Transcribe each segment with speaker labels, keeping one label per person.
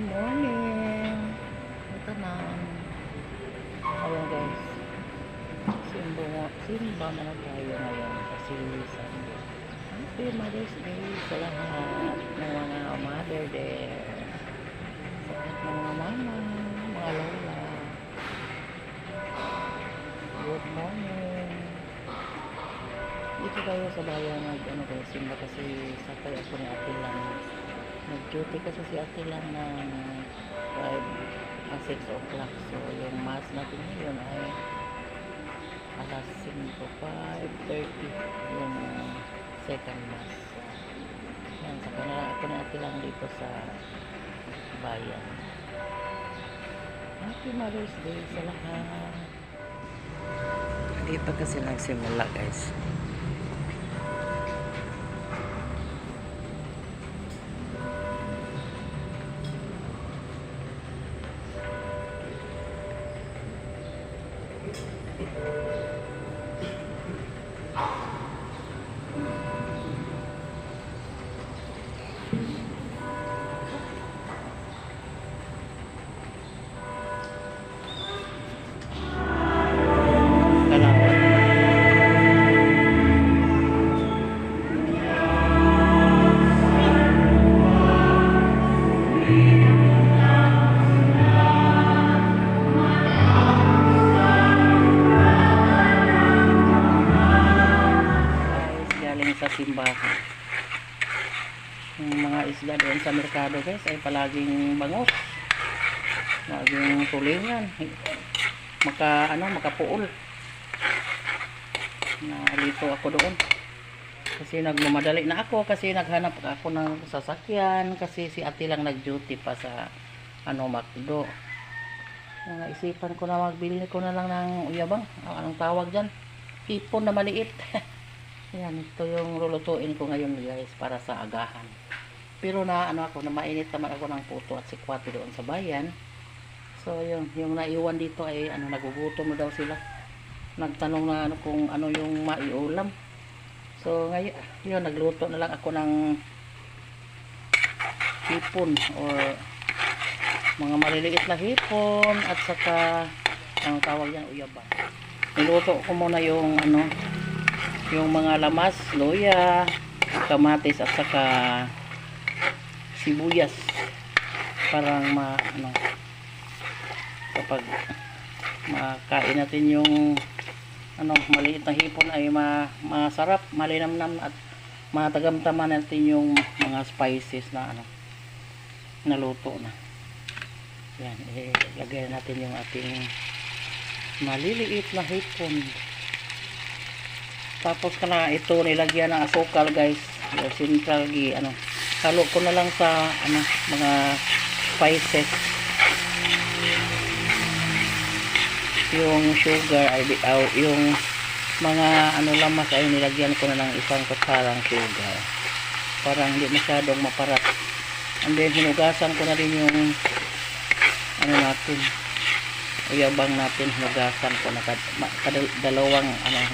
Speaker 1: Morning. Ito na. Ayan guys. Simba na tayo ngayon kasi Sunday. Happy Mother's Day sa lahat ng mga mother there. Sa lahat ng mga mama, mga lola. Good morning. Dito tayo sa bayan guys, simba kasi sakay ako ni Ate Lang. Nag-duty kasi si Ate Lang ng 6 o'clock. So, yung mass natin ngayon ay alas 5:30 yung second mass. Yan, saka na lang ako na Ate Lang dito sa bayan. Happy Mother's Day sa lahat. Hindi pa kasi nagsimula guys. Sa simbahan. Yung mga isda doon sa merkado guys ay palaging bangus. Laging tulingan. Makapuol. Nalito ako doon. Kasi nagmamadali na ako kasi naghanap ako ng sasakyan kasi si Ate Lang nag-duty pa sa McDo. Naisipan ko na magbili ko na lang ng uyabang. Anong tawag diyan? Hipon na maliit. Yan, ito yung lulutuin ko ngayon guys para sa agahan. Pero na mainit naman ako ng puto at sikwati doon sa bayan. So yung naiwan dito ay nagugutom na daw sila. Nagtanong na kung ano yung maiulam. So ngayon, yun nagluto na lang ako ng hipon or mga maliliit na hipon at saka ang tawag yan uyabang. Niluto ko muna yung yung mga lamas, luya, kamatis at saka sibuyas. Parang kapag makain natin yung maliit na hipon ay masarap, malinamnam at matagamtaman natin yung mga spices na naluto na. Yan, ilagay natin yung ating maliliit na hipon. Tapos ito nilagyan ng asukal guys. Central halo ko na lang sa mga spices. Yung sugar ay yung mga lamas ay nilagyan ko na ng isang kutsarang sugar. Para hindi masyadong maparat. And then hinugasan ko na rin yung natin. Uyabang natin hinugasan ko dalawang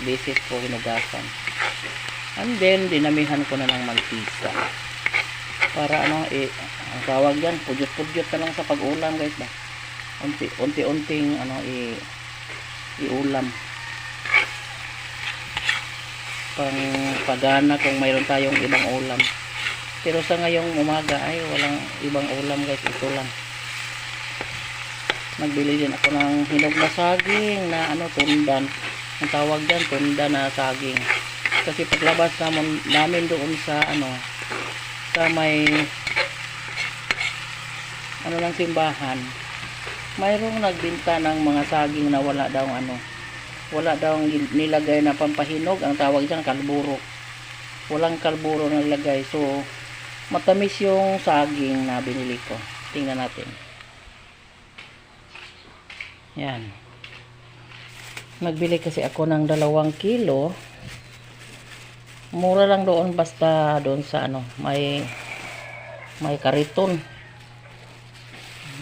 Speaker 1: beses ko hinugasan. And then dinamihan ko na ng mantika para ang tawag diyan pudyot-pudyot na lang sa pag-ulam guys ba. Unti-unting iulam pang pagana kung mayroon tayong ibang ulam. Pero sa ngayong umaga ay walang ibang ulam guys, ito lang. Nagbili din ako ng hinog na saging na tundan. Ang tawag diyan tundan na saging. Kasi paglabas namin doon sa sa may ng simbahan, mayroong nagbenta ng mga saging na wala daw nilagay na pampahinog. Ang tawag diyan kalburo. Walang kalburo na nilagay. So matamis yung saging na binili ko. Tingnan natin. Yan. Nagbili kasi ako ng 2 kilo. Mura lang doon basta doon sa may kariton.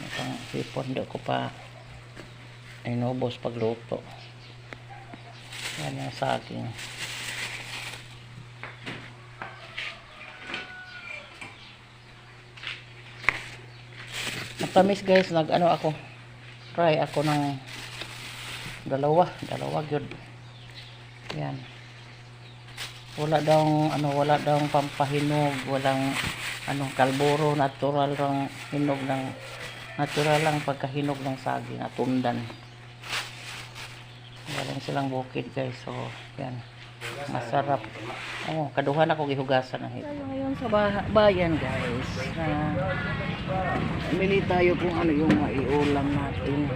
Speaker 1: Itong hipon do ko pa inubos pagluto. Yan yung saging. matamis guys, nag-ano ako. Try ako ng dalawa gyud. Yan. Wala daw pampahinog, walang kalburo, natural lang hinog ng natural lang pagkahinog ng saging at tundan. Galing silang bukid guys. So, yan. Masarap. Oh, kaduhan ako gihugasan ng hito. Ngayon sa bayan guys. Mili tayo kung ano yung maiulam natin.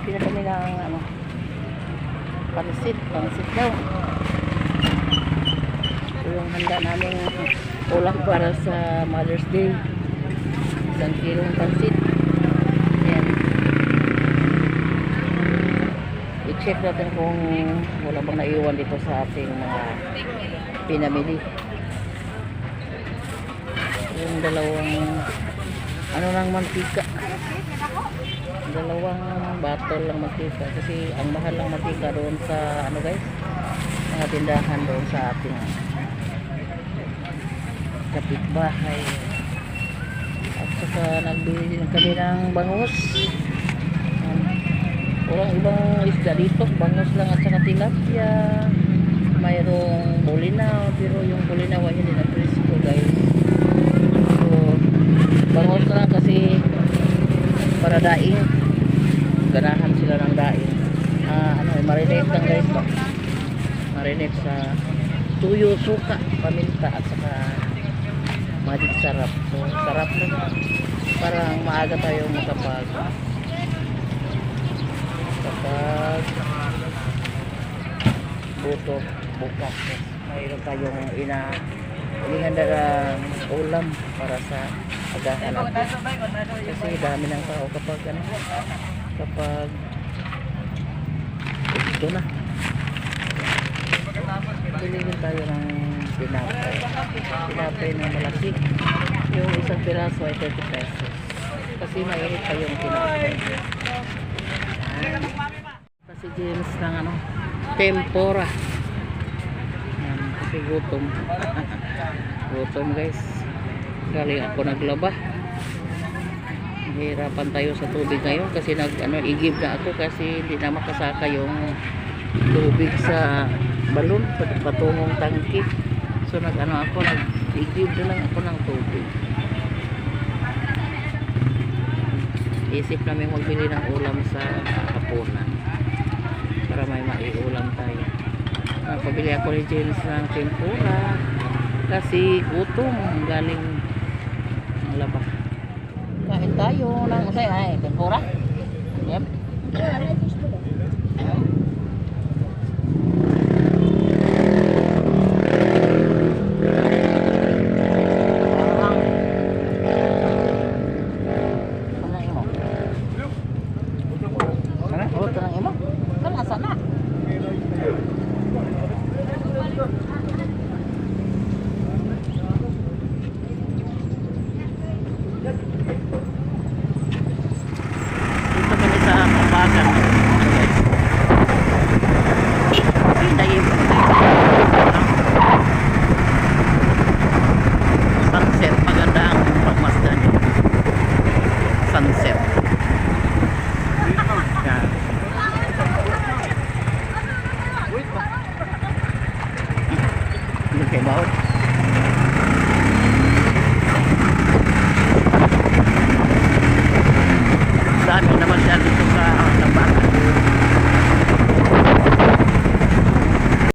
Speaker 1: Pila kami ng pansit daw. Ito yung handa namin ulam para sa Mother's Day. 1 kilong pansit. Yan. I-check natin kung wala bang naiwan dito sa ating mga pinamili. Yung dalawang lang mantika. Dalawang bottle lang mantika kasi ang mahal lang mantika doon sa guys, mga tindahan doon sa ating kapitbahay. At saka nagbili din kami ng bangus. Walang ibang isda dito, bangus lang at saka tilapia. Mayroong bulinaw, pero yung bulinaw ay hindi na presko guys. So bangus na lang kasi para daing, ganahan sila ng daing. Marinate lang guys ba? Marinate sa tuyo, suka, paminta at saka magic sarap. So sarap rin. Parang maaga tayo makapag buto bukas. Mayroon tayong inihanda ng ulam para sa agahan natin. Kasi dami ng tao kapag ito na. Bilhin tayo ng tinapay na malaki. Yung isang piraso ay 30 pesos. Kasi mainit pa yung tinapay. Kasi James ng tempura. Yan, kasi gutom. Gutom guys. Galing ako naglaba. Hirapan tayo sa tubig ngayon kasi igib na ako kasi hindi na makasaka yung tubig sa balon patungong tangki. So nag-igib na lang ako ng tubig. Isip namin magbili ng ulam sa hapunan para may maiulam tayo. Pabili ako ni James ng tempura kasi gutom, galing laba. Kain tayo ng tempura. Yep.